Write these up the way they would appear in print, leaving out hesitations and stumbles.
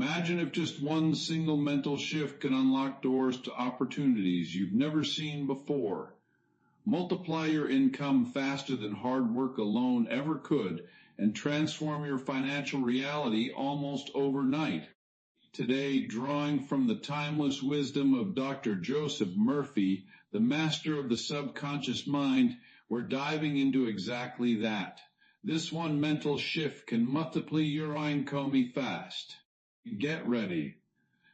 Imagine if just one single mental shift can unlock doors to opportunities you've never seen before. Multiply your income faster than hard work alone ever could and transform your financial reality almost overnight. Today, drawing from the timeless wisdom of Dr. Joseph Murphy, the master of the subconscious mind, we're diving into exactly that. This one mental shift can multiply your income fast. Get ready,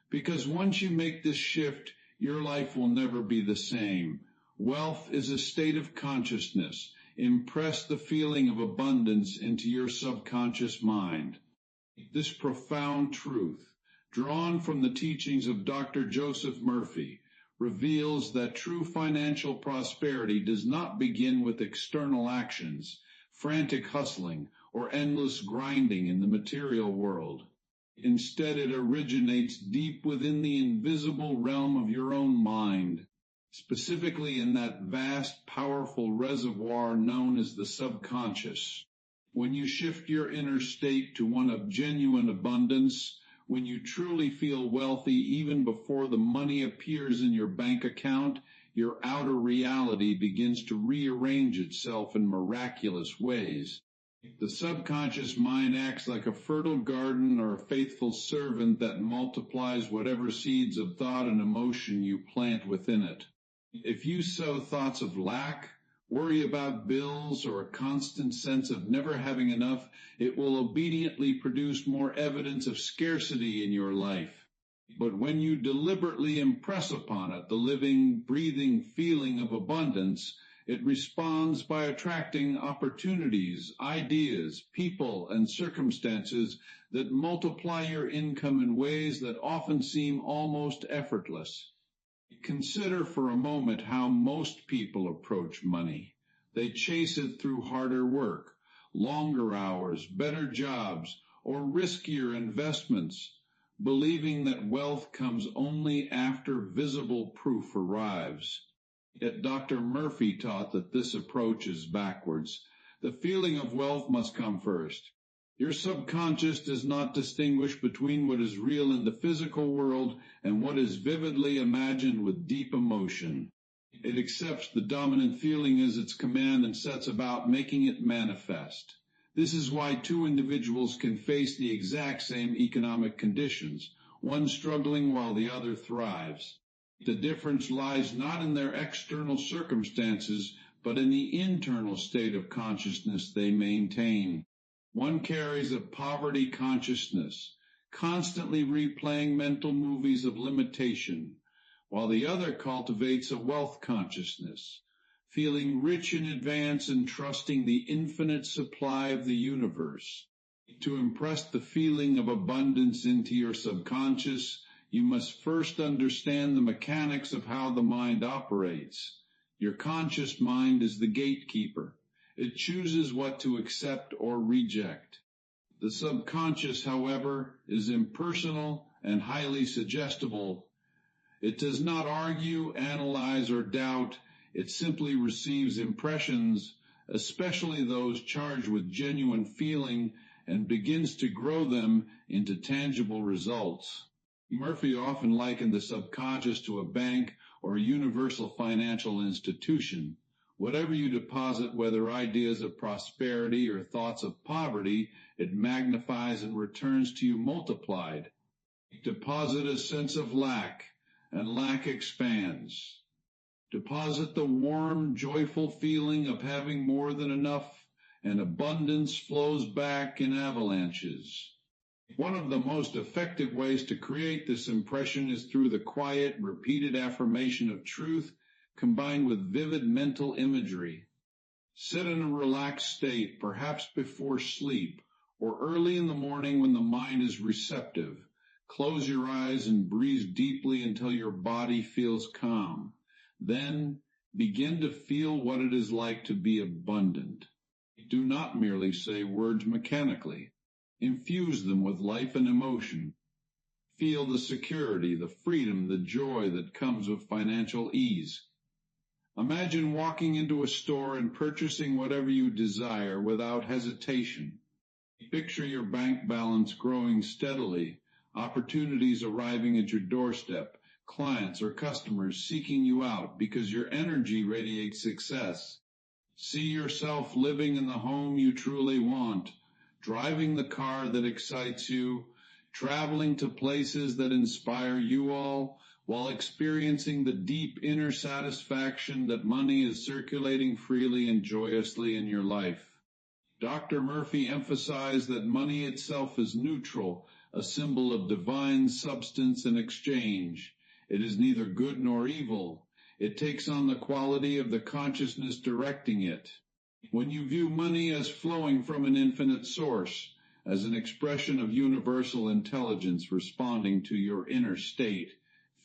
because once you make this shift, your life will never be the same. Wealth is a state of consciousness. Impress the feeling of abundance into your subconscious mind. This profound truth, drawn from the teachings of Dr. Joseph Murphy, reveals that true financial prosperity does not begin with external actions, frantic hustling, or endless grinding in the material world. Instead, it originates deep within the invisible realm of your own mind, specifically in that vast, powerful reservoir known as the subconscious. When you shift your inner state to one of genuine abundance, when you truly feel wealthy even before the money appears in your bank account, your outer reality begins to rearrange itself in miraculous ways. The subconscious mind acts like a fertile garden or a faithful servant that multiplies whatever seeds of thought and emotion you plant within it. If you sow thoughts of lack, worry about bills, or a constant sense of never having enough, it will obediently produce more evidence of scarcity in your life. But when you deliberately impress upon it the living, breathing feeling of abundance, it responds by attracting opportunities, ideas, people, and circumstances that multiply your income in ways that often seem almost effortless. Consider for a moment how most people approach money. They chase it through harder work, longer hours, better jobs, or riskier investments, believing that wealth comes only after visible proof arrives. Yet Dr. Murphy taught that this approach is backwards. The feeling of wealth must come first. Your subconscious does not distinguish between what is real in the physical world and what is vividly imagined with deep emotion. It accepts the dominant feeling as its command and sets about making it manifest. This is why two individuals can face the exact same economic conditions, one struggling while the other thrives. The difference lies not in their external circumstances, but in the internal state of consciousness they maintain. One carries a poverty consciousness, constantly replaying mental movies of limitation, while the other cultivates a wealth consciousness, feeling rich in advance and trusting the infinite supply of the universe. To impress the feeling of abundance into your subconscious, you must first understand the mechanics of how the mind operates. Your conscious mind is the gatekeeper. It chooses what to accept or reject. The subconscious, however, is impersonal and highly suggestible. It does not argue, analyze, or doubt. It simply receives impressions, especially those charged with genuine feeling, and begins to grow them into tangible results. Murphy often likened the subconscious to a bank or a universal financial institution. Whatever you deposit, whether ideas of prosperity or thoughts of poverty, it magnifies and returns to you multiplied. Deposit a sense of lack, and lack expands. Deposit the warm, joyful feeling of having more than enough, and abundance flows back in avalanches. One of the most effective ways to create this impression is through the quiet, repeated affirmation of truth combined with vivid mental imagery. Sit in a relaxed state, perhaps before sleep, or early in the morning when the mind is receptive. Close your eyes and breathe deeply until your body feels calm. Then begin to feel what it is like to be abundant. Do not merely say words mechanically. Infuse them with life and emotion. Feel the security, the freedom, the joy that comes with financial ease. Imagine walking into a store and purchasing whatever you desire without hesitation. Picture your bank balance growing steadily, opportunities arriving at your doorstep, clients or customers seeking you out because your energy radiates success. See yourself living in the home you truly want, driving the car that excites you, traveling to places that inspire you all, while experiencing the deep inner satisfaction that money is circulating freely and joyously in your life. Dr. Murphy emphasized that money itself is neutral, a symbol of divine substance and exchange. It is neither good nor evil. It takes on the quality of the consciousness directing it. When you view money as flowing from an infinite source, as an expression of universal intelligence responding to your inner state,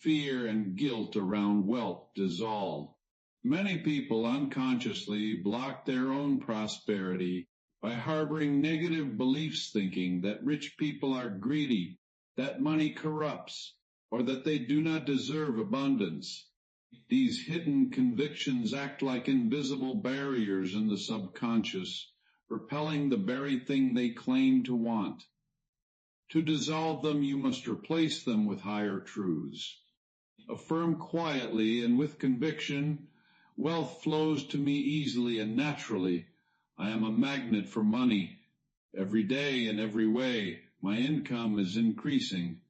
fear and guilt around wealth dissolve. Many people unconsciously block their own prosperity by harboring negative beliefs, thinking that rich people are greedy, that money corrupts, or that they do not deserve abundance. These hidden convictions act like invisible barriers in the subconscious, repelling the very thing they claim to want. To dissolve them, you must replace them with higher truths. Affirm quietly and with conviction, wealth flows to me easily and naturally. I am a magnet for money. Every day in every way, my income is increasing.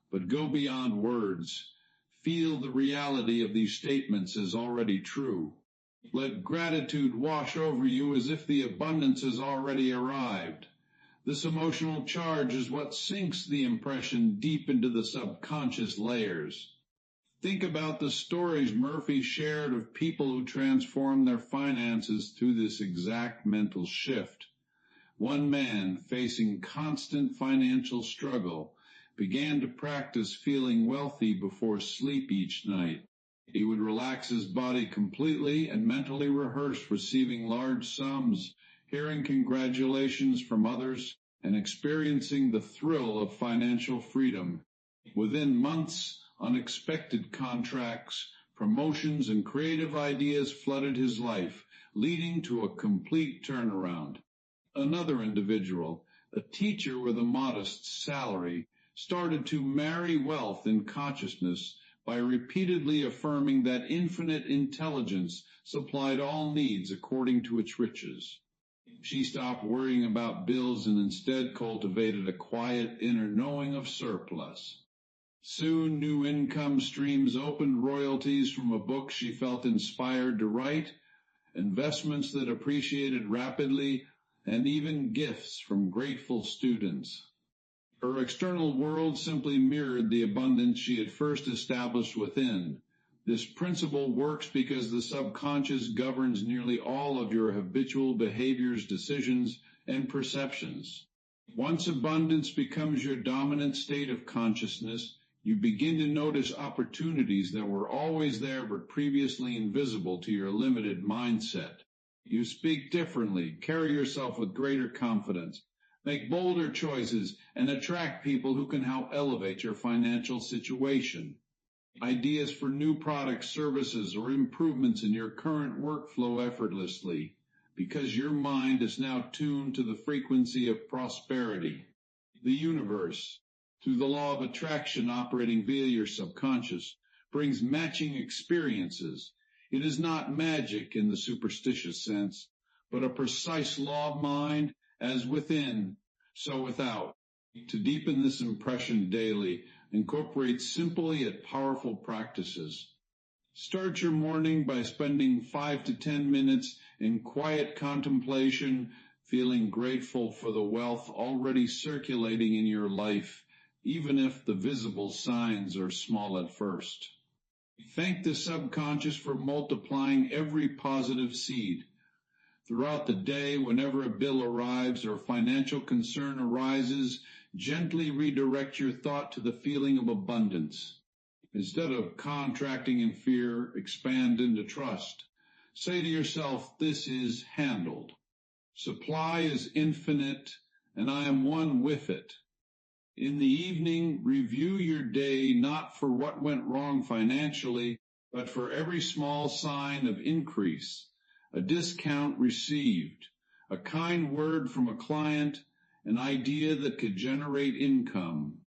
But go beyond words. Feel the reality of these statements as already true. Let gratitude wash over you as if the abundance has already arrived. This emotional charge is what sinks the impression deep into the subconscious layers. Think about the stories Murphy shared of people who transformed their finances through this exact mental shift. One man, facing constant financial struggle, began to practice feeling wealthy before sleep each night. He would relax his body completely and mentally rehearse receiving large sums, hearing congratulations from others, and experiencing the thrill of financial freedom. Within months, unexpected contracts, promotions, and creative ideas flooded his life, leading to a complete turnaround. Another individual, a teacher with a modest salary, started to marry wealth in consciousness by repeatedly affirming that infinite intelligence supplied all needs according to its riches. She stopped worrying about bills and instead cultivated a quiet inner knowing of surplus. Soon new income streams opened, royalties from a book she felt inspired to write, investments that appreciated rapidly, and even gifts from grateful students. Her external world simply mirrored the abundance she had first established within. This principle works because the subconscious governs nearly all of your habitual behaviors, decisions, and perceptions. Once abundance becomes your dominant state of consciousness, you begin to notice opportunities that were always there but previously invisible to your limited mindset. You speak differently, carry yourself with greater confidence, make bolder choices, and attract people who can help elevate your financial situation. Ideas for new products, services, or improvements in your current workflow effortlessly, because your mind is now tuned to the frequency of prosperity. The universe, through the law of attraction operating via your subconscious, brings matching experiences. It is not magic in the superstitious sense, but a precise law of mind, as within, so without. To deepen this impression daily, incorporate simple yet powerful practices. Start your morning by spending 5 to 10 minutes in quiet contemplation, feeling grateful for the wealth already circulating in your life, even if the visible signs are small at first. Thank the subconscious for multiplying every positive seed. Throughout the day, whenever a bill arrives or financial concern arises, gently redirect your thought to the feeling of abundance. Instead of contracting in fear, expand into trust. Say to yourself, this is handled. Supply is infinite, and I am one with it. In the evening, review your day not for what went wrong financially, but for every small sign of increase, a discount received, a kind word from a client, an idea that could generate income.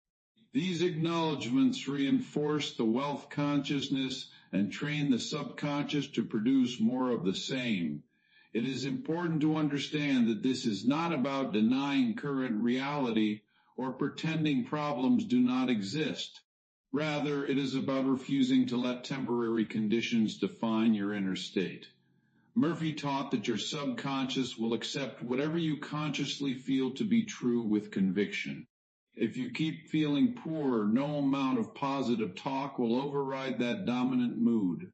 These acknowledgments reinforce the wealth consciousness and train the subconscious to produce more of the same. It is important to understand that this is not about denying current reality or pretending problems do not exist. Rather, it is about refusing to let temporary conditions define your inner state. Murphy taught that your subconscious will accept whatever you consciously feel to be true with conviction. If you keep feeling poor, no amount of positive talk will override that dominant mood.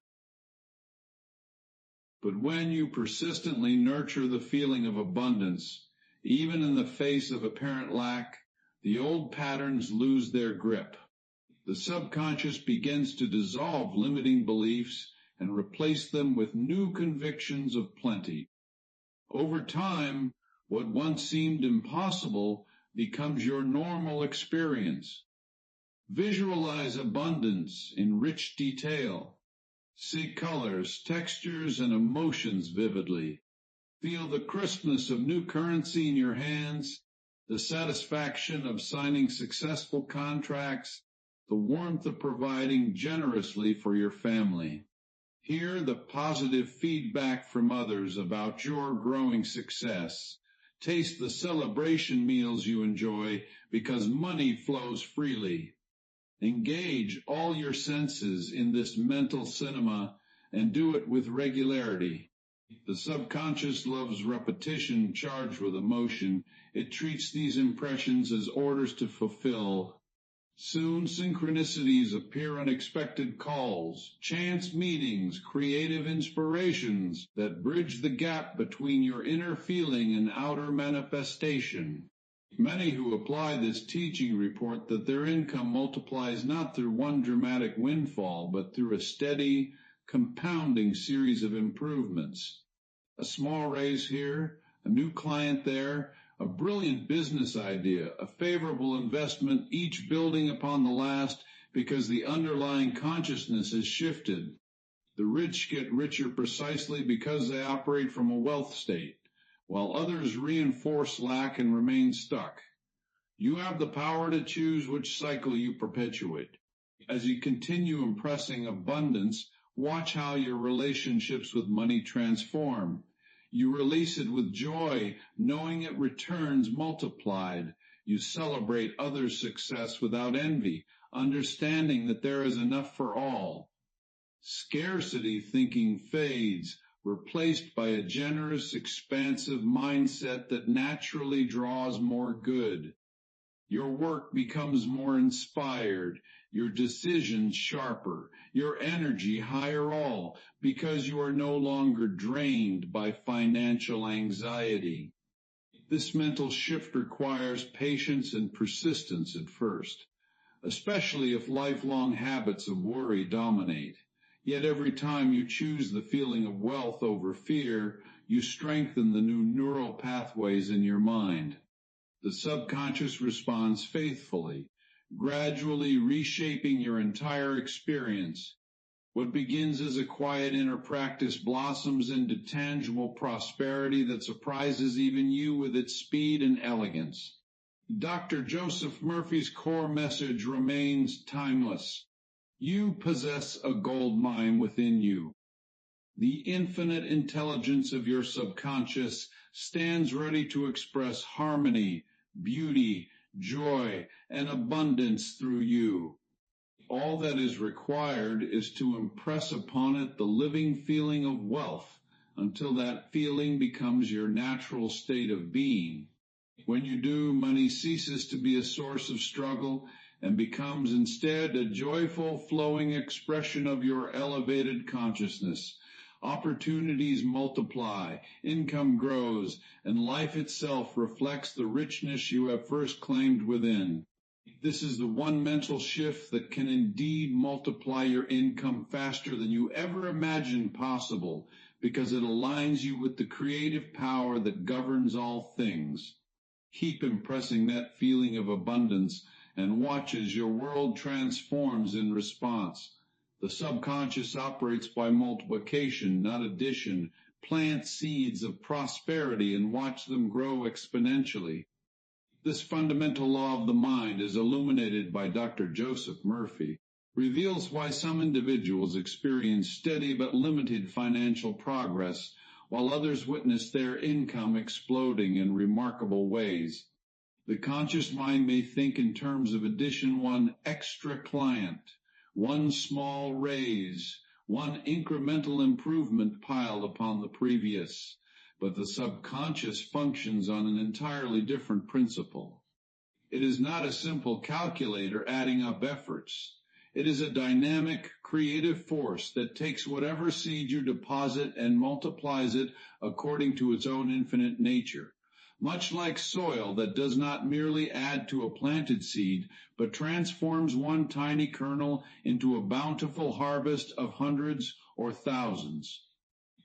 But when you persistently nurture the feeling of abundance, even in the face of apparent lack, the old patterns lose their grip. The subconscious begins to dissolve limiting beliefs and replace them with new convictions of plenty. Over time, what once seemed impossible becomes your normal experience. Visualize abundance in rich detail. See colors, textures, and emotions vividly. Feel the crispness of new currency in your hands, the satisfaction of signing successful contracts, the warmth of providing generously for your family. Hear the positive feedback from others about your growing success. Taste the celebration meals you enjoy because money flows freely. Engage all your senses in this mental cinema and do it with regularity. The subconscious loves repetition charged with emotion. It treats these impressions as orders to fulfill. Soon synchronicities appear, unexpected calls, chance meetings, creative inspirations that bridge the gap between your inner feeling and outer manifestation. Many who apply this teaching report that their income multiplies not through one dramatic windfall, but through a steady, compounding series of improvements. A small raise here, a new client there, a brilliant business idea, a favorable investment, each building upon the last because the underlying consciousness has shifted. The rich get richer precisely because they operate from a wealth state, while others reinforce lack and remain stuck. You have the power to choose which cycle you perpetuate. As you continue impressing abundance, watch how your relationships with money transform. You release it with joy, knowing it returns multiplied. You celebrate others' success without envy, understanding that there is enough for all. Scarcity thinking fades, replaced by a generous, expansive mindset that naturally draws more good. Your work becomes more inspired, your decisions sharper, your energy higher all, because you are no longer drained by financial anxiety. This mental shift requires patience and persistence at first, especially if lifelong habits of worry dominate. Yet every time you choose the feeling of wealth over fear, you strengthen the new neural pathways in your mind. The subconscious responds faithfully, gradually reshaping your entire experience. What begins as a quiet inner practice blossoms into tangible prosperity that surprises even you with its speed and elegance. Dr. Joseph Murphy's core message remains timeless. You possess a gold mine within you. The infinite intelligence of your subconscious stands ready to express harmony, beauty, joy, and abundance through you. All that is required is to impress upon it the living feeling of wealth until that feeling becomes your natural state of being. When you do, money ceases to be a source of struggle and becomes instead a joyful, flowing expression of your elevated consciousness. Opportunities multiply, income grows, and life itself reflects the richness you have first claimed within. This is the one mental shift that can indeed multiply your income faster than you ever imagined possible, because it aligns you with the creative power that governs all things. Keep impressing that feeling of abundance and watch as your world transforms in response. The subconscious operates by multiplication, not addition. Plant seeds of prosperity and watch them grow exponentially. This fundamental law of the mind is illuminated by Dr. Joseph Murphy, reveals why some individuals experience steady but limited financial progress, while others witness their income exploding in remarkable ways. The conscious mind may think in terms of addition, one extra client, one small raise, one incremental improvement piled upon the previous, but the subconscious functions on an entirely different principle. It is not a simple calculator adding up efforts. It is a dynamic, creative force that takes whatever seed you deposit and multiplies it according to its own infinite nature. Much like soil that does not merely add to a planted seed, but transforms one tiny kernel into a bountiful harvest of hundreds or thousands.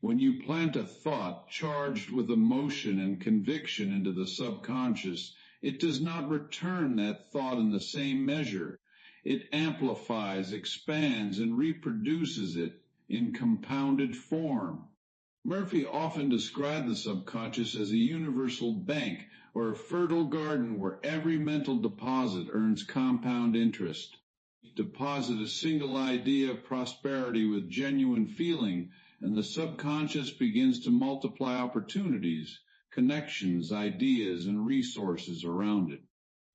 When you plant a thought charged with emotion and conviction into the subconscious, it does not return that thought in the same measure. It amplifies, expands, and reproduces it in compounded form. Murphy often described the subconscious as a universal bank or a fertile garden where every mental deposit earns compound interest. Deposit a single idea of prosperity with genuine feeling, and the subconscious begins to multiply opportunities, connections, ideas, and resources around it.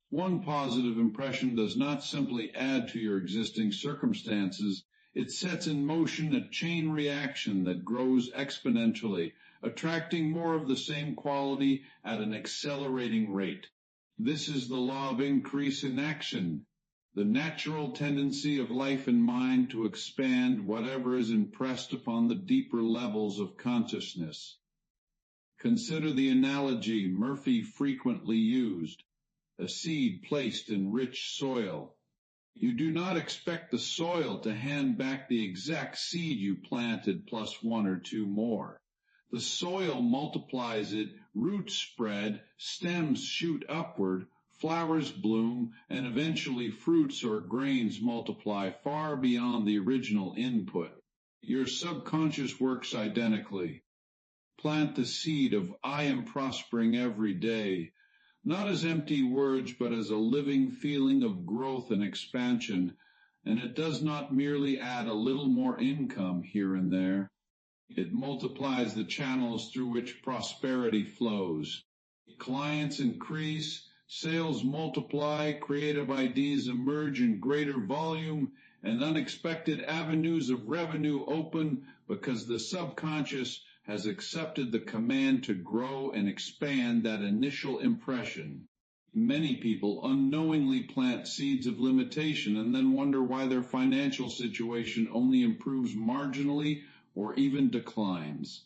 One positive impression does not simply add to your existing circumstances, it sets in motion a chain reaction that grows exponentially, attracting more of the same quality at an accelerating rate. This is the law of increase in action, the natural tendency of life and mind to expand whatever is impressed upon the deeper levels of consciousness. Consider the analogy Murphy frequently used, a seed placed in rich soil. You do not expect the soil to hand back the exact seed you planted plus one or two more. The soil multiplies it, roots spread, stems shoot upward, flowers bloom, and eventually fruits or grains multiply far beyond the original input. Your subconscious works identically. Plant the seed of I am prospering every day, not as empty words, but as a living feeling of growth and expansion, and it does not merely add a little more income here and there. It multiplies the channels through which prosperity flows. Clients increase, sales multiply, creative ideas emerge in greater volume, and unexpected avenues of revenue open because the subconscious has accepted the command to grow and expand that initial impression. Many people unknowingly plant seeds of limitation and then wonder why their financial situation only improves marginally or even declines.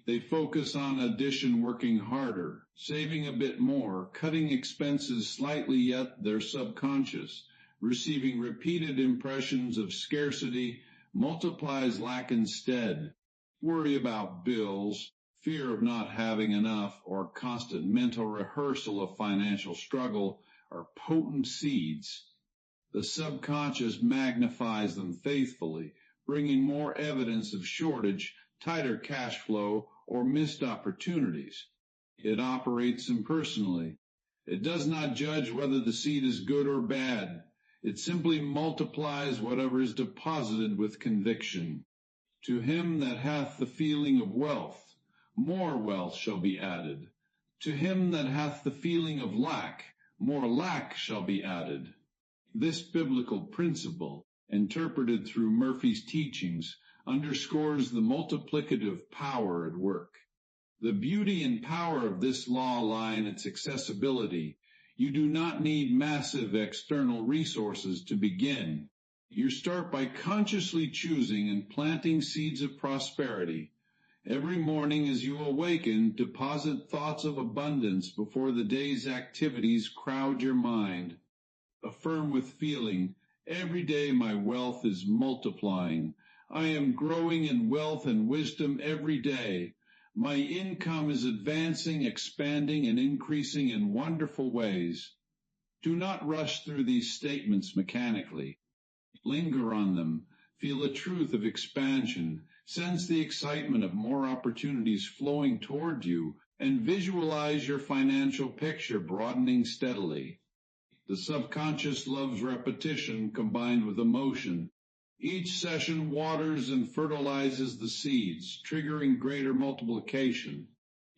They focus on addition, working harder, saving a bit more, cutting expenses slightly, yet they're subconscious, receiving repeated impressions of scarcity, multiplies lack instead. Worry about bills, fear of not having enough, or constant mental rehearsal of financial struggle are potent seeds. The subconscious magnifies them faithfully, bringing more evidence of shortage, tighter cash flow, or missed opportunities. It operates impersonally. It does not judge whether the seed is good or bad. It simply multiplies whatever is deposited with conviction. To him that hath the feeling of wealth, more wealth shall be added. To him that hath the feeling of lack, more lack shall be added. This biblical principle, interpreted through Murphy's teachings, underscores the multiplicative power at work. The beauty and power of this law lie in its accessibility. You do not need massive external resources to begin. You start by consciously choosing and planting seeds of prosperity. Every morning as you awaken, deposit thoughts of abundance before the day's activities crowd your mind. Affirm with feeling, every day my wealth is multiplying. I am growing in wealth and wisdom every day. My income is advancing, expanding, and increasing in wonderful ways. Do not rush through these statements mechanically. Linger on them, feel the truth of expansion, sense the excitement of more opportunities flowing toward you, and visualize your financial picture broadening steadily. The subconscious loves repetition combined with emotion. Each session waters and fertilizes the seeds, triggering greater multiplication.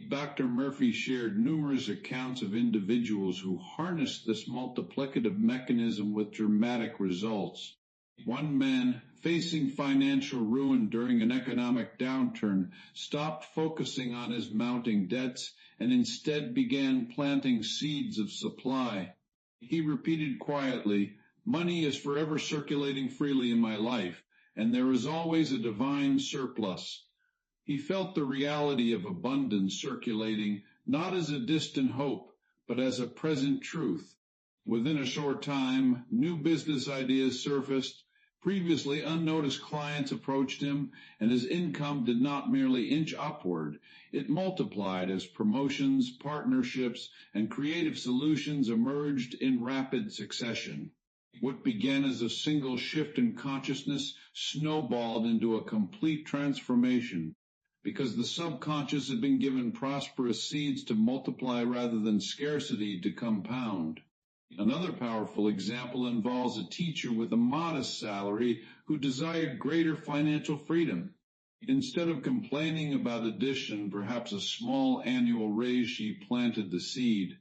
Dr. Murphy shared numerous accounts of individuals who harnessed this multiplicative mechanism with dramatic results. One man, facing financial ruin during an economic downturn, stopped focusing on his mounting debts and instead began planting seeds of supply. He repeated quietly, "Money is forever circulating freely in my life, and there is always a divine surplus." He felt the reality of abundance circulating not as a distant hope, but as a present truth. Within a short time, new business ideas surfaced. Previously unnoticed clients approached him, and his income did not merely inch upward. It multiplied as promotions, partnerships, and creative solutions emerged in rapid succession. What began as a single shift in consciousness snowballed into a complete transformation, because the subconscious had been given prosperous seeds to multiply rather than scarcity to compound. Another powerful example involves a teacher with a modest salary who desired greater financial freedom. Instead of complaining about addition, perhaps a small annual raise, she planted the seed.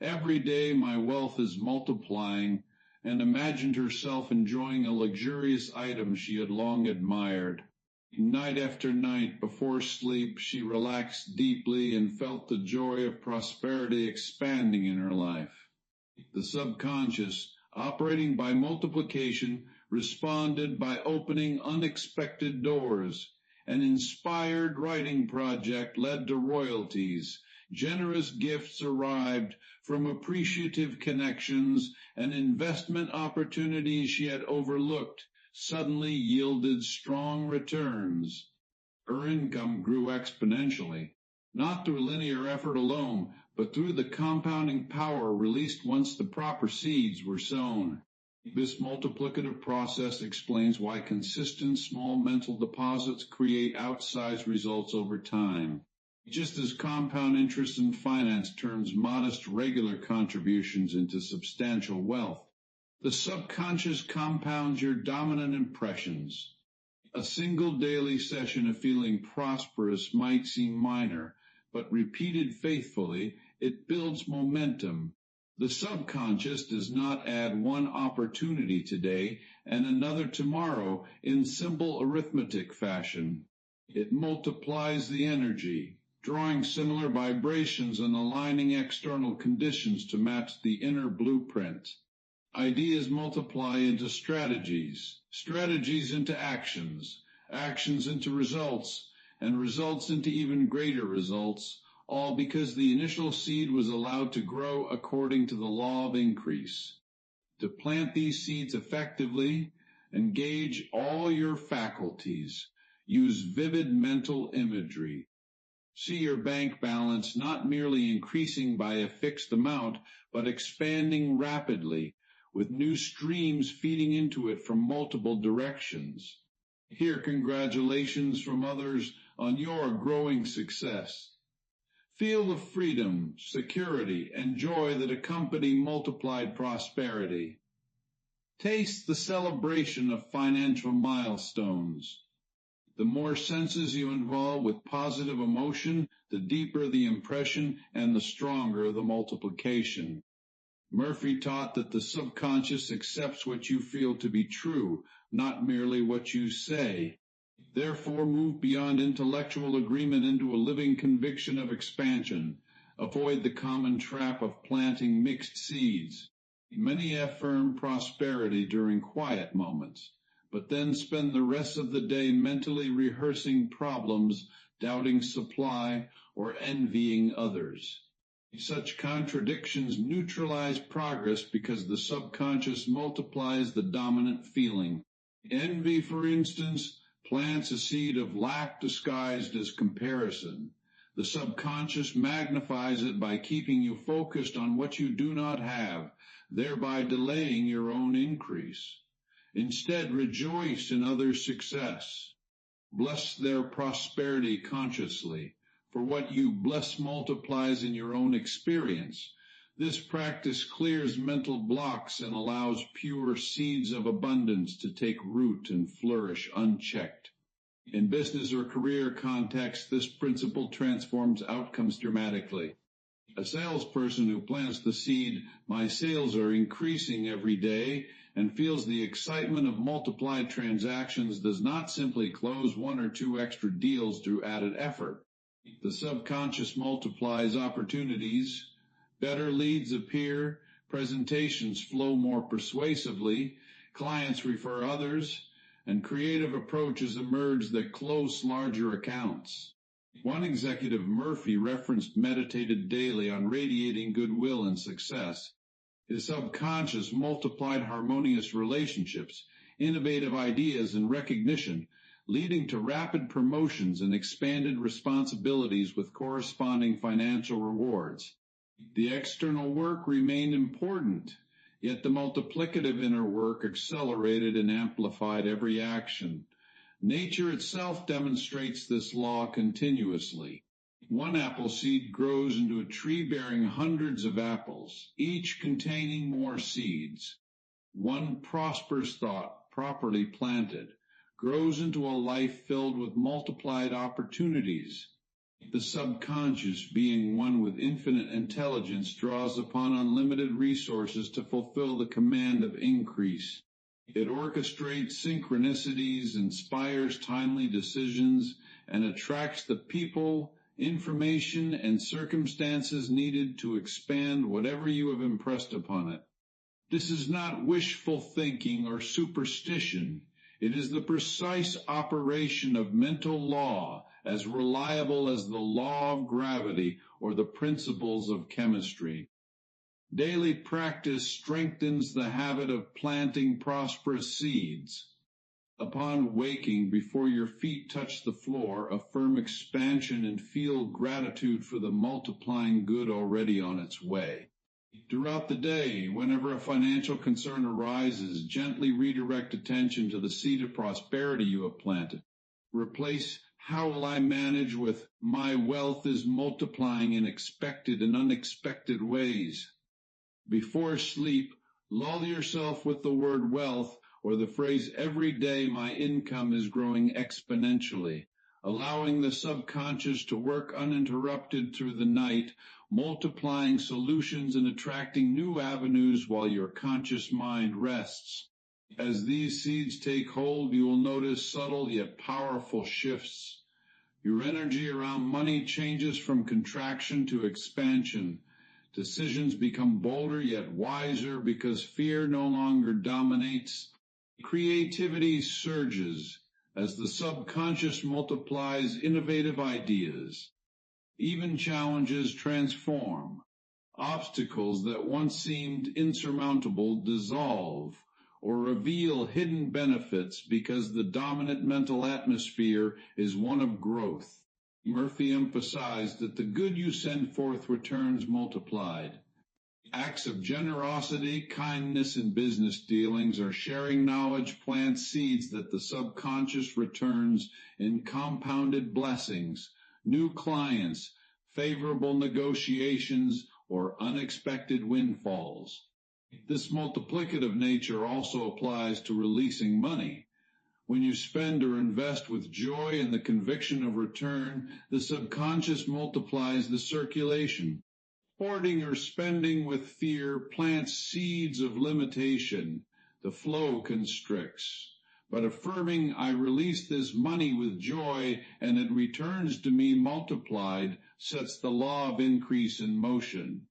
"Every day my wealth is multiplying," and imagined herself enjoying a luxurious item she had long admired. Night after night, before sleep, she relaxed deeply and felt the joy of prosperity expanding in her life. The subconscious, operating by multiplication, responded by opening unexpected doors. An inspired writing project led to royalties. Generous gifts arrived from appreciative connections, and investment opportunities she had overlooked suddenly yielded strong returns. Her income grew exponentially, not through linear effort alone, but through the compounding power released once the proper seeds were sown. This multiplicative process explains why consistent small mental deposits create outsized results over time. Just as compound interest in finance turns modest regular contributions into substantial wealth, the subconscious compounds your dominant impressions. A single daily session of feeling prosperous might seem minor, but repeated faithfully, it builds momentum. The subconscious does not add one opportunity today and another tomorrow in simple arithmetic fashion. It multiplies the energy, drawing similar vibrations and aligning external conditions to match the inner blueprint. Ideas multiply into strategies, strategies into actions, actions into results, and results into even greater results, all because the initial seed was allowed to grow according to the law of increase. To plant these seeds effectively, engage all your faculties. Use vivid mental imagery. See your bank balance not merely increasing by a fixed amount, but expanding rapidly, with new streams feeding into it from multiple directions. Hear congratulations from others on your growing success. Feel the freedom, security, and joy that accompany multiplied prosperity. Taste the celebration of financial milestones. The more senses you involve with positive emotion, the deeper the impression and the stronger the multiplication. Murphy taught that the subconscious accepts what you feel to be true, not merely what you say. Therefore, move beyond intellectual agreement into a living conviction of expansion. Avoid the common trap of planting mixed seeds. Many affirm prosperity during quiet moments, but then spend the rest of the day mentally rehearsing problems, doubting supply, or envying others. Such contradictions neutralize progress because the subconscious multiplies the dominant feeling. Envy, for instance, plants a seed of lack disguised as comparison. The subconscious magnifies it by keeping you focused on what you do not have, thereby delaying your own increase. Instead, rejoice in others' success. Bless their prosperity consciously, for what you bless multiplies in your own experience. This practice clears mental blocks and allows pure seeds of abundance to take root and flourish unchecked. In business or career context, this principle transforms outcomes dramatically. A salesperson who plants the seed, "My sales are increasing every day," and feels the excitement of multiplied transactions does not simply close one or two extra deals through added effort. The subconscious multiplies opportunities. Better leads appear, presentations flow more persuasively, clients refer others, and creative approaches emerge that close larger accounts. One executive, Murphy, meditated daily on radiating goodwill and success. His subconscious multiplied harmonious relationships, innovative ideas, and recognition, leading to rapid promotions and expanded responsibilities with corresponding financial rewards. The external work remained important, yet the multiplicative inner work accelerated and amplified every action. Nature itself demonstrates this law continuously. One apple seed grows into a tree bearing hundreds of apples, each containing more seeds. One prosperous thought, properly planted, grows into a life filled with multiplied opportunities. The subconscious, being one with infinite intelligence, draws upon unlimited resources to fulfill the command of increase. It orchestrates synchronicities, inspires timely decisions, and attracts the people, information, and circumstances needed to expand whatever you have impressed upon it. This is not wishful thinking or superstition. It is the precise operation of mental law, as reliable as the law of gravity or the principles of chemistry. Daily practice strengthens the habit of planting prosperous seeds. Upon waking, before your feet touch the floor, affirm expansion and feel gratitude for the multiplying good already on its way. Throughout the day, whenever a financial concern arises, gently redirect attention to the seed of prosperity you have planted. Replace "how will I manage" with "my wealth is multiplying in expected and unexpected ways." Before sleep, lull yourself with the word wealth or the phrase "every day my income is growing exponentially," allowing the subconscious to work uninterrupted through the night, multiplying solutions and attracting new avenues while your conscious mind rests. As these seeds take hold, you will notice subtle yet powerful shifts. Your energy around money changes from contraction to expansion. Decisions become bolder yet wiser because fear no longer dominates. Creativity surges as the subconscious multiplies innovative ideas. Even challenges transform. Obstacles that once seemed insurmountable dissolve or reveal hidden benefits because the dominant mental atmosphere is one of growth. Murphy emphasized that the good you send forth returns multiplied. Acts of generosity, kindness, and business dealings or sharing knowledge plant seeds that the subconscious returns in compounded blessings, new clients, favorable negotiations, or unexpected windfalls. This multiplicative nature also applies to releasing money. When you spend or invest with joy and the conviction of return, the subconscious multiplies the circulation. Hoarding or spending with fear plants seeds of limitation. The flow constricts. But affirming, "I release this money with joy and it returns to me multiplied," sets the law of increase in motion.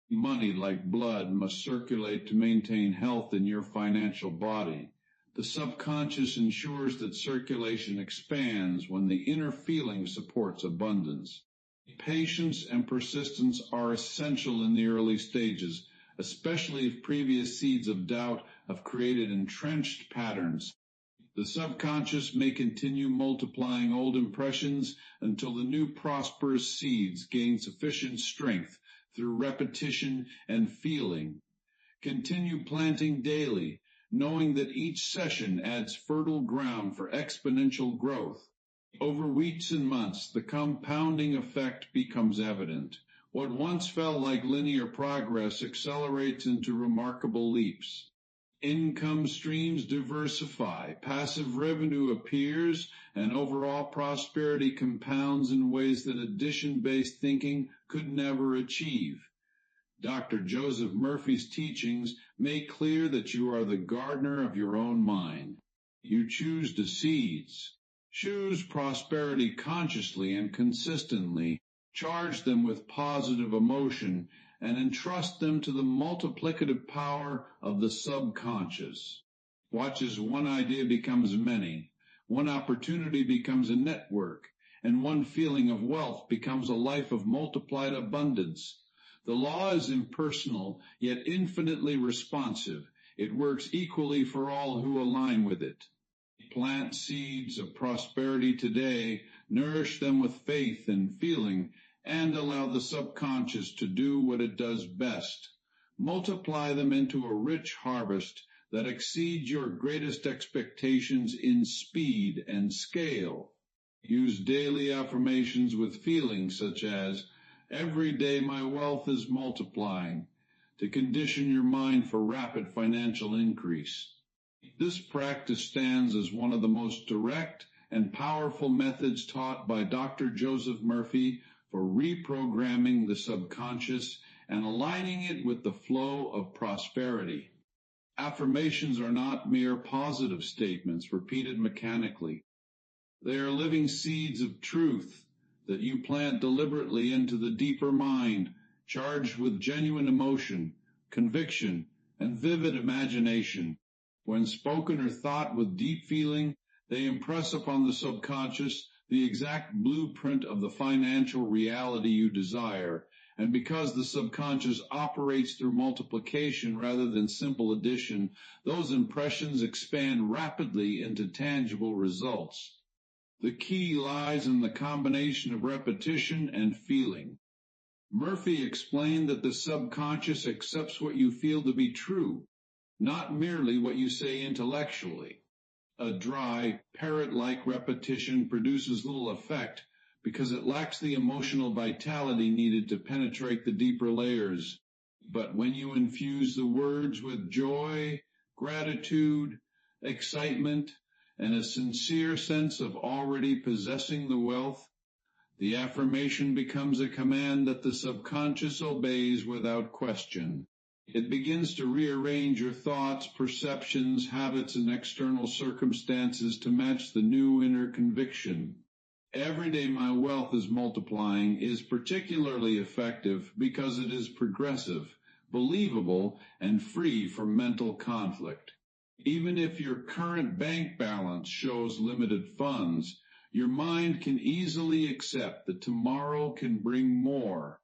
Money, like blood, must circulate to maintain health in your financial body. The subconscious ensures that circulation expands when the inner feeling supports abundance. Patience and persistence are essential in the early stages, especially if previous seeds of doubt have created entrenched patterns. The subconscious may continue multiplying old impressions until the new prosperous seeds gain sufficient strength through repetition and feeling. Continue planting daily, knowing that each session adds fertile ground for exponential growth. Over weeks and months, the compounding effect becomes evident. What once felt like linear progress accelerates into remarkable leaps. Income streams diversify, passive revenue appears, and overall prosperity compounds in ways that addition-based thinking could never achieve. Dr. Joseph Murphy's teachings make clear that you are the gardener of your own mind. You choose the seeds. Choose prosperity consciously and consistently. Charge them with positive emotion and entrust them to the multiplicative power of the subconscious. Watch as one idea becomes many, one opportunity becomes a network, and one feeling of wealth becomes a life of multiplied abundance. The law is impersonal, yet infinitely responsive. It works equally for all who align with it. Plant seeds of prosperity today, nourish them with faith and feeling, and allow the subconscious to do what it does best. Multiply them into a rich harvest that exceeds your greatest expectations in speed and scale. Use daily affirmations with feelings such as, "Every day my wealth is multiplying," to condition your mind for rapid financial increase. This practice stands as one of the most direct and powerful methods taught by Dr. Joseph Murphy for reprogramming the subconscious and aligning it with the flow of prosperity. Affirmations are not mere positive statements repeated mechanically. They are living seeds of truth that you plant deliberately into the deeper mind, charged with genuine emotion, conviction, and vivid imagination. When spoken or thought with deep feeling, they impress upon the subconscious the exact blueprint of the financial reality you desire. And because the subconscious operates through multiplication rather than simple addition, those impressions expand rapidly into tangible results. The key lies in the combination of repetition and feeling. Murphy explained that the subconscious accepts what you feel to be true, not merely what you say intellectually. A dry, parrot-like repetition produces little effect because it lacks the emotional vitality needed to penetrate the deeper layers. But when you infuse the words with joy, gratitude, excitement, and a sincere sense of already possessing the wealth, the affirmation becomes a command that the subconscious obeys without question. It begins to rearrange your thoughts, perceptions, habits, and external circumstances to match the new inner conviction. "Every day my wealth is multiplying" is particularly effective because it is progressive, believable, and free from mental conflict. Even if your current bank balance shows limited funds, your mind can easily accept that tomorrow can bring more,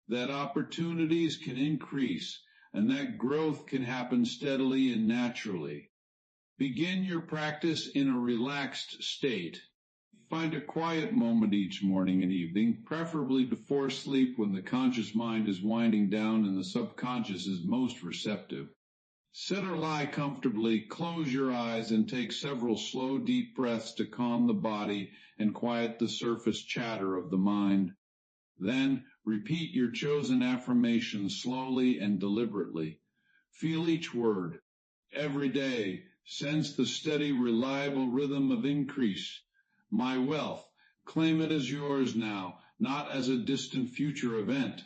that opportunities can increase, and that growth can happen steadily and naturally. Begin your practice in a relaxed state. Find a quiet moment each morning and evening, preferably before sleep when the conscious mind is winding down and the subconscious is most receptive. Sit or lie comfortably, close your eyes, and take several slow, deep breaths to calm the body and quiet the surface chatter of the mind. Then repeat your chosen affirmation slowly and deliberately. Feel each word. Every day, sense the steady, reliable rhythm of increase. My wealth, claim it as yours now, not as a distant future event,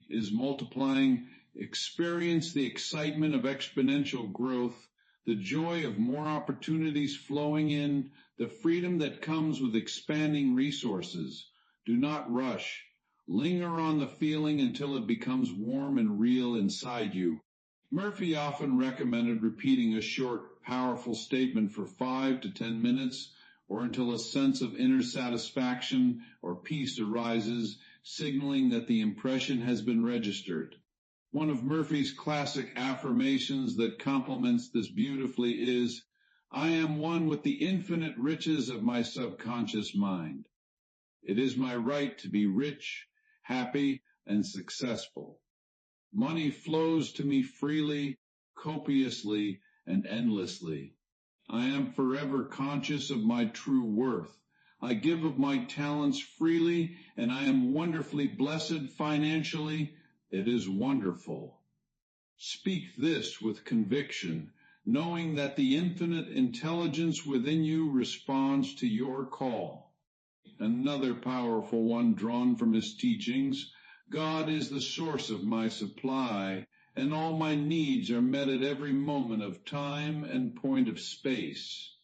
is multiplying. Experience the excitement of exponential growth, the joy of more opportunities flowing in, the freedom that comes with expanding resources. Do not rush. Linger on the feeling until it becomes warm and real inside you. Murphy often recommended repeating a short, powerful statement for 5 to 10 minutes, or until a sense of inner satisfaction or peace arises, signaling that the impression has been registered. One of Murphy's classic affirmations that complements this beautifully is, "I am one with the infinite riches of my subconscious mind. It is my right to be rich, happy, and successful. Money flows to me freely, copiously, and endlessly. I am forever conscious of my true worth. I give of my talents freely, and I am wonderfully blessed financially. It is wonderful. Speak this with conviction, knowing that the infinite intelligence within you responds to your call. Another powerful one drawn from his teachings: God is the source of my supply, and all my needs are met at every moment of time and point of space.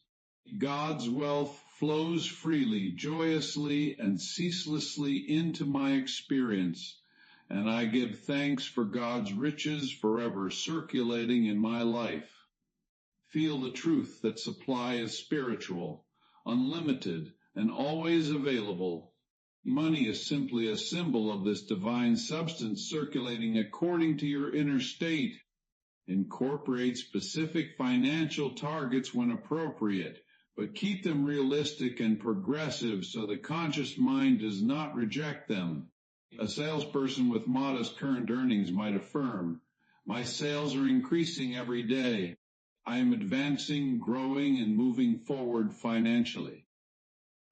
God's wealth flows freely, joyously, and ceaselessly into my experience, and I give thanks for God's riches forever circulating in my life. Feel the truth that supply is spiritual, unlimited, and always available. Money is simply a symbol of this divine substance circulating according to your inner state. Incorporate specific financial targets when appropriate, but keep them realistic and progressive so the conscious mind does not reject them. A salesperson with modest current earnings might affirm, "My sales are increasing every day. I am advancing, growing, and moving forward financially."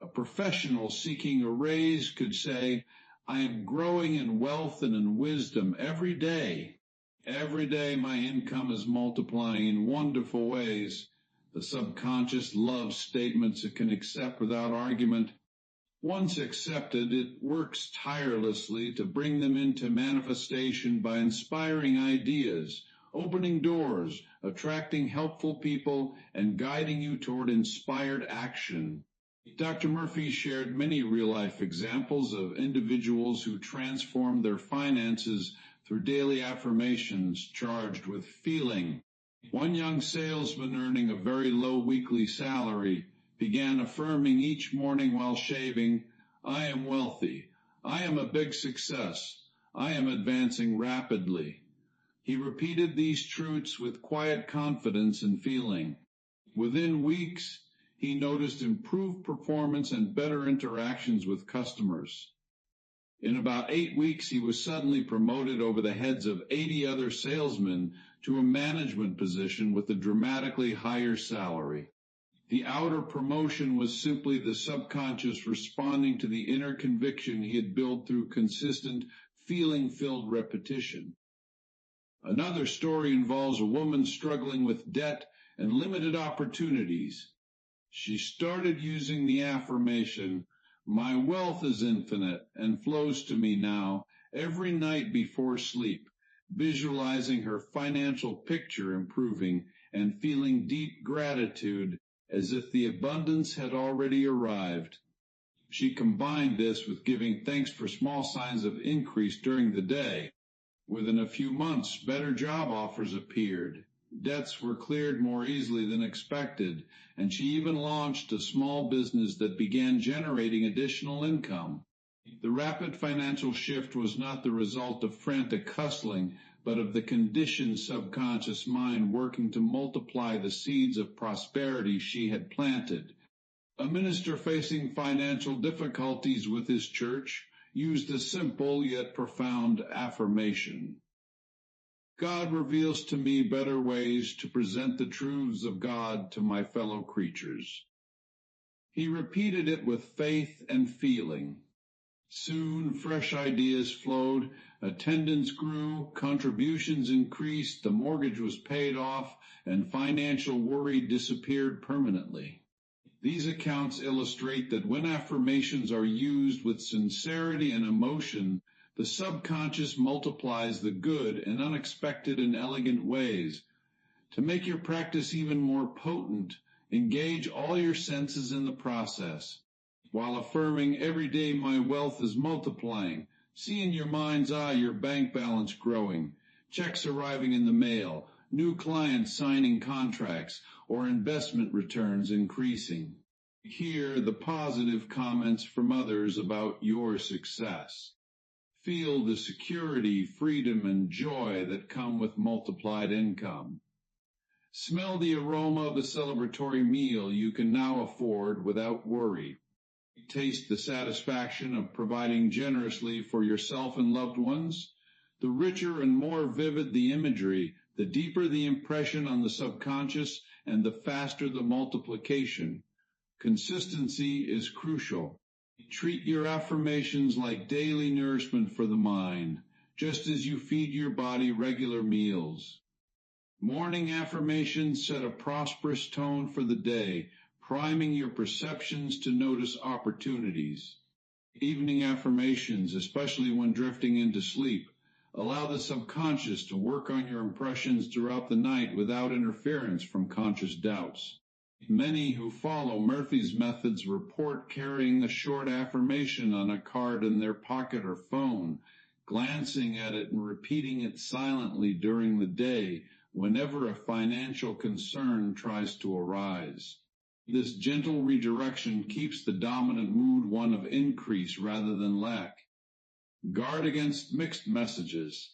A professional seeking a raise could say, "I am growing in wealth and in wisdom every day. Every day my income is multiplying in wonderful ways." The subconscious loves statements it can accept without argument. Once accepted, it works tirelessly to bring them into manifestation by inspiring ideas, opening doors, attracting helpful people, and guiding you toward inspired action. Dr. Murphy shared many real-life examples of individuals who transformed their finances through daily affirmations charged with feeling. One young salesman earning a very low weekly salary began affirming each morning while shaving, "I am wealthy. I am a big success. I am advancing rapidly." He repeated these truths with quiet confidence and feeling. Within weeks, he noticed improved performance and better interactions with customers. In about 8 weeks, he was suddenly promoted over the heads of 80 other salesmen to a management position with a dramatically higher salary. The outer promotion was simply the subconscious responding to the inner conviction he had built through consistent, feeling-filled repetition. Another story involves a woman struggling with debt and limited opportunities. She started using the affirmation, "My wealth is infinite and flows to me now," every night before sleep, visualizing her financial picture improving and feeling deep gratitude as if the abundance had already arrived. She combined this with giving thanks for small signs of increase during the day. Within a few months, better job offers appeared. Debts were cleared more easily than expected, and she even launched a small business that began generating additional income. The rapid financial shift was not the result of frantic hustling, but of the conditioned subconscious mind working to multiply the seeds of prosperity she had planted. A minister facing financial difficulties with his church used a simple yet profound affirmation. "God reveals to me better ways to present the truths of God to my fellow creatures." He repeated it with faith and feeling. Soon fresh ideas flowed, attendance grew, contributions increased, the mortgage was paid off, and financial worry disappeared permanently. These accounts illustrate that when affirmations are used with sincerity and emotion, the subconscious multiplies the good in unexpected and elegant ways. To make your practice even more potent, engage all your senses in the process. While affirming, "Every day my wealth is multiplying," see in your mind's eye your bank balance growing, checks arriving in the mail, new clients signing contracts, or investment returns increasing. Hear the positive comments from others about your success. Feel the security, freedom, and joy that come with multiplied income. Smell the aroma of the celebratory meal you can now afford without worry. Taste the satisfaction of providing generously for yourself and loved ones. The richer and more vivid the imagery, the deeper the impression on the subconscious, and the faster the multiplication. Consistency is crucial. Treat your affirmations like daily nourishment for the mind, just as you feed your body regular meals. Morning affirmations set a prosperous tone for the day, priming your perceptions to notice opportunities. Evening affirmations, especially when drifting into sleep, allow the subconscious to work on your impressions throughout the night without interference from conscious doubts. Many who follow Murphy's methods report carrying a short affirmation on a card in their pocket or phone, glancing at it and repeating it silently during the day whenever a financial concern tries to arise. This gentle redirection keeps the dominant mood one of increase rather than lack. Guard against mixed messages.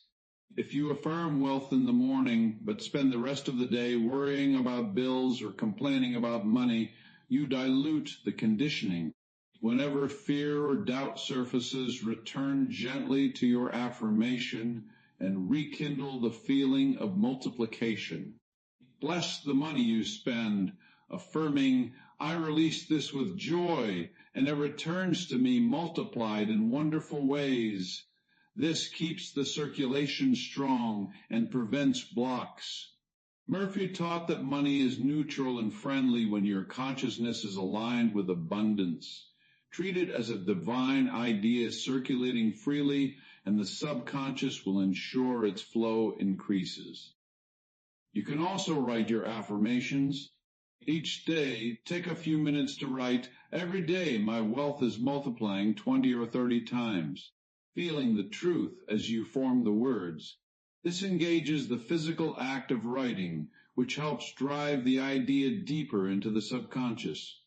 If you affirm wealth in the morning, but spend the rest of the day worrying about bills or complaining about money, you dilute the conditioning. Whenever fear or doubt surfaces, return gently to your affirmation and rekindle the feeling of multiplication. Bless the money you spend, affirming, "I release this with joy, and it returns to me multiplied in wonderful ways." This keeps the circulation strong and prevents blocks. Murphy taught that money is neutral and friendly when your consciousness is aligned with abundance. Treat it as a divine idea circulating freely, and the subconscious will ensure its flow increases. You can also write your affirmations. Each day, take a few minutes to write, "Every day my wealth is multiplying 20 or 30 times." Feeling the truth as you form the words. This engages the physical act of writing, which helps drive the idea deeper into the subconscious.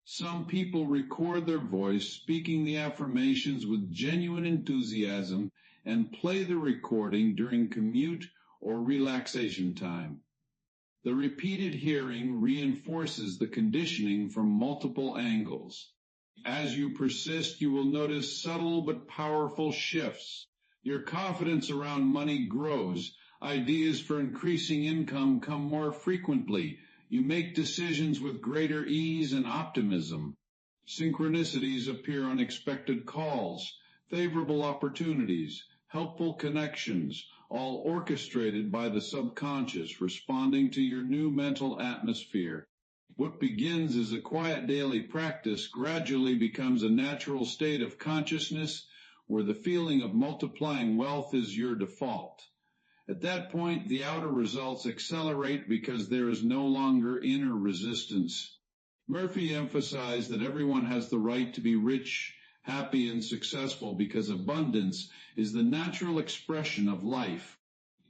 Some people record their voice speaking the affirmations with genuine enthusiasm and play the recording during commute or relaxation time. The repeated hearing reinforces the conditioning from multiple angles. As you persist, you will notice subtle but powerful shifts. Your confidence around money grows. Ideas for increasing income come more frequently. You make decisions with greater ease and optimism. Synchronicities appear, unexpected calls, favorable opportunities, helpful connections, all orchestrated by the subconscious, responding to your new mental atmosphere. What begins as a quiet daily practice gradually becomes a natural state of consciousness where the feeling of multiplying wealth is your default. At that point, the outer results accelerate because there is no longer inner resistance. Murphy emphasized that everyone has the right to be rich, happy, and successful because abundance is the natural expression of life.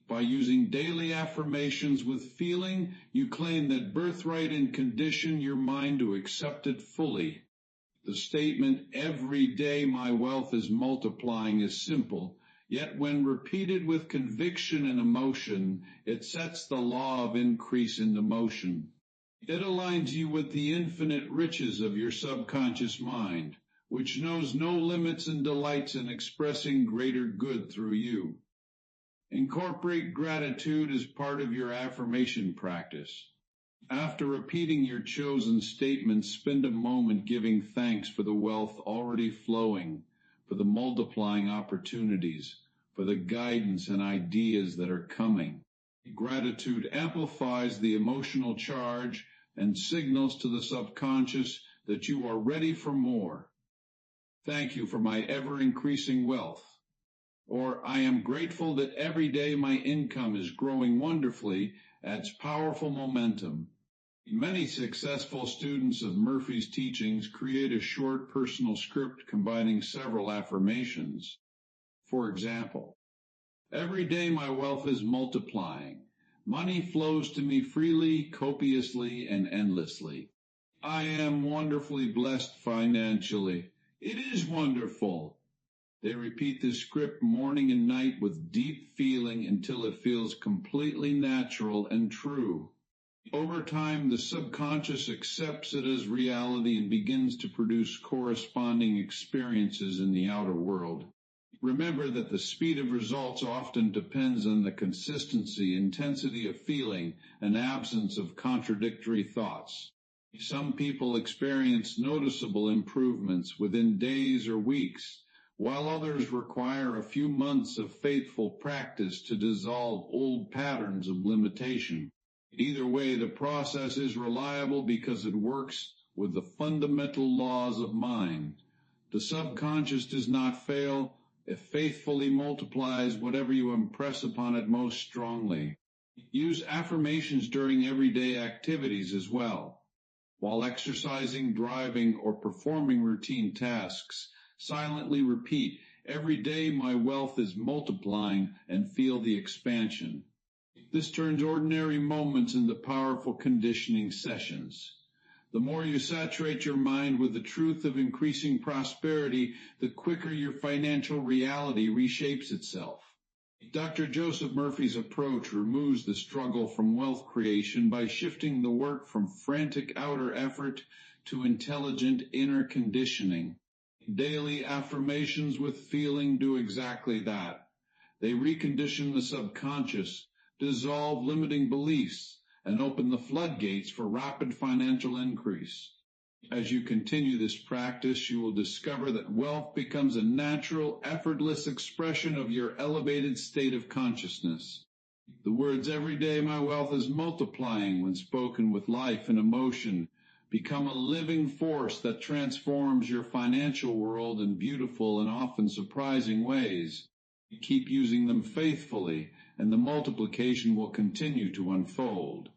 By using daily affirmations with feeling, you claim that birthright and condition your mind to accept it fully. The statement, "Every day my wealth is multiplying," is simple, yet when repeated with conviction and emotion, it sets the law of increase into motion. It aligns you with the infinite riches of your subconscious mind, which knows no limits and delights in expressing greater good through you. Incorporate gratitude as part of your affirmation practice. After repeating your chosen statements, spend a moment giving thanks for the wealth already flowing, for the multiplying opportunities, for the guidance and ideas that are coming. Gratitude amplifies the emotional charge and signals to the subconscious that you are ready for more. "Thank you for my ever-increasing wealth." Or, "I am grateful that every day my income is growing wonderfully," adds powerful momentum. Many successful students of Murphy's teachings create a short personal script combining several affirmations. For example, "Every day my wealth is multiplying. Money flows to me freely, copiously, and endlessly. I am wonderfully blessed financially. It is wonderful." They repeat this script morning and night with deep feeling until it feels completely natural and true. Over time, the subconscious accepts it as reality and begins to produce corresponding experiences in the outer world. Remember that the speed of results often depends on the consistency, intensity of feeling, and absence of contradictory thoughts. Some people experience noticeable improvements within days or weeks, while others require a few months of faithful practice to dissolve old patterns of limitation. Either way, the process is reliable because it works with the fundamental laws of mind. The subconscious does not fail. It faithfully multiplies whatever you impress upon it most strongly. Use affirmations during everyday activities as well. While exercising, driving, or performing routine tasks, silently repeat, "Every day my wealth is multiplying," and feel the expansion. This turns ordinary moments into powerful conditioning sessions. The more you saturate your mind with the truth of increasing prosperity, the quicker your financial reality reshapes itself. Dr. Joseph Murphy's approach removes the struggle from wealth creation by shifting the work from frantic outer effort to intelligent inner conditioning. Daily affirmations with feeling do exactly that. They recondition the subconscious, dissolve limiting beliefs, and open the floodgates for rapid financial increase. As you continue this practice, you will discover that wealth becomes a natural, effortless expression of your elevated state of consciousness. The words, "Every day my wealth is multiplying," when spoken with life and emotion, become a living force that transforms your financial world in beautiful and often surprising ways. Keep using them faithfully, and the multiplication will continue to unfold.